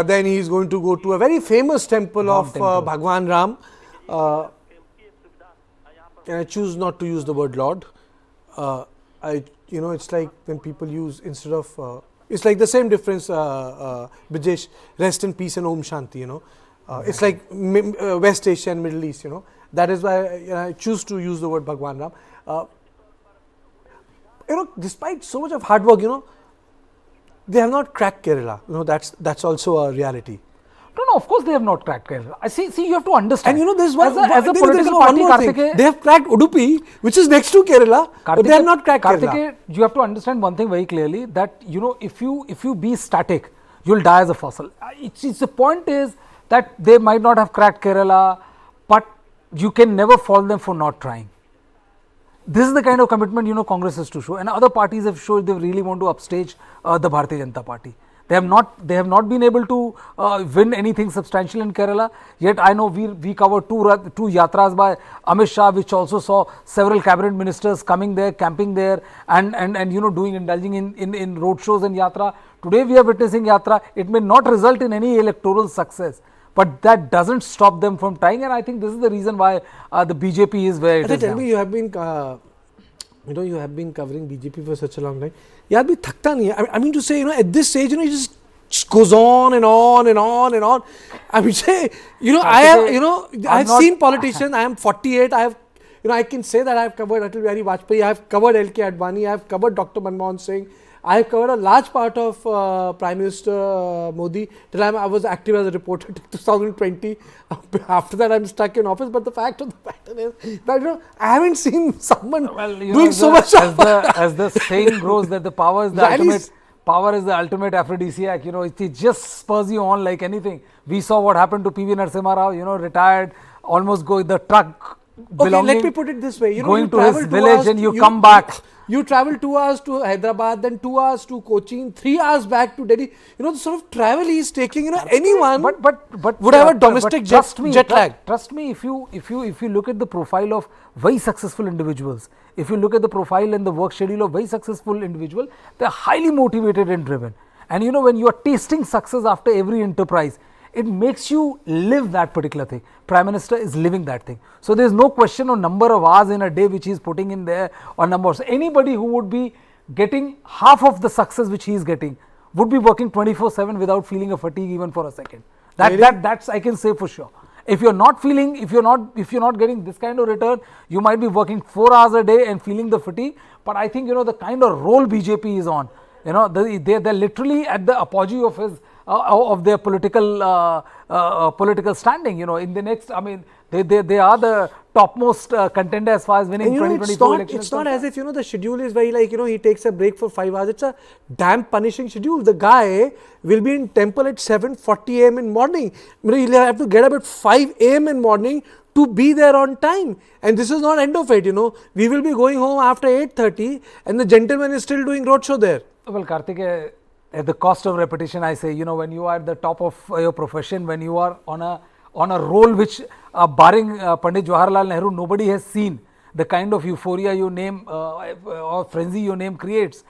Speaker 1: then he is going to go to a very famous temple of Bhagwan Ram. And I choose not to use the word Lord. It's like when people use instead of, it's like the same difference, Bijesh, rest in peace and Om Shanti, It's like West Asia and Middle East, That is why I choose to use the word Bhagwan Ram. Despite so much of hard work, they have not cracked Kerala. That's also a reality.
Speaker 8: No, of course they have not cracked Kerala. I see, you have to understand.
Speaker 1: And there's one,
Speaker 8: as a political party,
Speaker 1: Kartikeya, they have cracked Udupi, which is next to Kerala, but they have not cracked Kerala.
Speaker 8: You have to understand one thing very clearly, that if you be static, you'll die as a fossil. The point is that they might not have cracked Kerala, but you can never fault them for not trying. This is the kind of commitment Congress has to show, and other parties have shown they really want to upstage the Bharatiya Janata Party. They have not been able to win anything substantial in Kerala. Yet I know we covered two yatras by Amit Shah, which also saw several cabinet ministers coming there, camping there, and indulging in roadshows and yatra. Today we are witnessing yatra. It may not result in any electoral success, but that doesn't stop them from trying. And I think this is the reason why the BJP is where it is now.
Speaker 1: Tell me, you have been you have been covering BJP for such a long time. Yaar bhi thakta nahi hai. I mean to say, at this stage, it just goes on and on and on and on. I mean, say, I have seen politicians. I am 48. I can say that I have covered Atal Bihari Vajpayee. I have covered L.K. Advani. I have covered Dr. Manmohan Singh. I have covered a large part of Prime Minister Modi till I was active as a reporter till 2020. After that, I'm stuck in office. But the fact of the matter is that I haven't seen someone doing so much.
Speaker 8: As the saying goes, that the power is the ultimate. Power is the ultimate aphrodisiac. It just spurs you on like anything. We saw what happened to P.V. Narasimha Rao. Retired, almost go the truck.
Speaker 1: Okay, let me put it this way.
Speaker 8: Going to his village and you come back.
Speaker 1: You travel 2 hours to Hyderabad, then 2 hours to Cochin, 3 hours back to Delhi. The sort of travel he is taking, anyone
Speaker 8: but
Speaker 1: would have a domestic jet lag.
Speaker 8: Trust me, if you look at the profile of very successful individuals, if you look at the profile and the work schedule of very successful individual, they are highly motivated and driven. And when you are tasting success after every enterprise, it makes you live that particular thing. Prime Minister is living that thing. So there is no question of number of hours in a day which he is putting in there or numbers. Anybody who would be getting half of the success which he is getting would be working 24/7 without feeling a fatigue even for a second. That's I can say for sure. If you're not getting this kind of return, you might be working 4 hours a day and feeling the fatigue. But I think the kind of role BJP is on, they're literally at the apogee of their political standing. In the next, they are the topmost contender as far as winning 2022 elections.
Speaker 1: It's not as if the schedule is very he takes a break for 5 hours. It's a damn punishing schedule. The guy will be in temple at 7:40 a.m. in morning. He'll have to get up at 5 a.m. in morning to be there on time. And this is not end of it. We will be going home after 8:30, and the gentleman is still doing roadshow there.
Speaker 8: Well, Kartikeya, at the cost of repetition, I say, when you are at the top of your profession, when you are on a role which, barring Pandit Jawaharlal Nehru, nobody has seen the kind of euphoria your name or frenzy your name creates.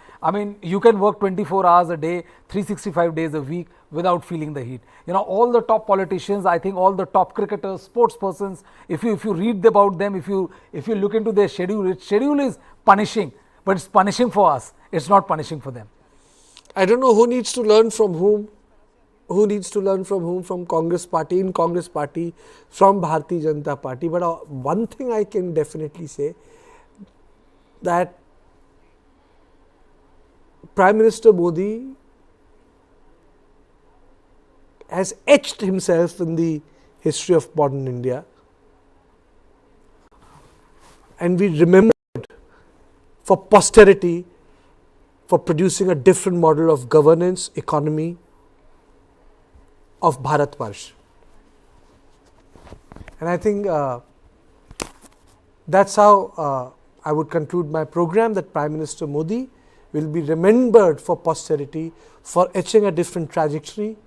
Speaker 8: You can work 24 hours a day, 365 days a week without feeling the heat. All the top politicians, I think all the top cricketers, sports persons, if you read about them, if you look into their schedule is punishing, but it's punishing for us. It's not punishing for them.
Speaker 1: I don't know who needs to learn from whom. Who needs to learn from whom? From Congress Party, in Congress Party, from Bharatiya Janata Party. But one thing I can definitely say, that Prime Minister Modi has etched himself in the history of modern India. And we remembered for posterity, for producing a different model of governance, economy of Bharatvarsh. And I think that's how I would conclude my program, that Prime Minister Modi will be remembered for posterity, for etching a different trajectory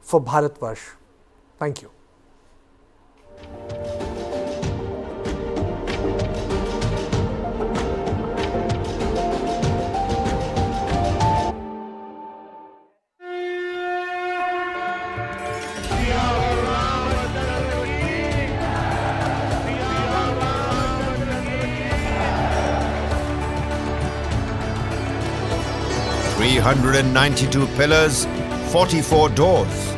Speaker 1: for Bharatvarsh. Thank you.
Speaker 7: $392 pillars, 44 doors.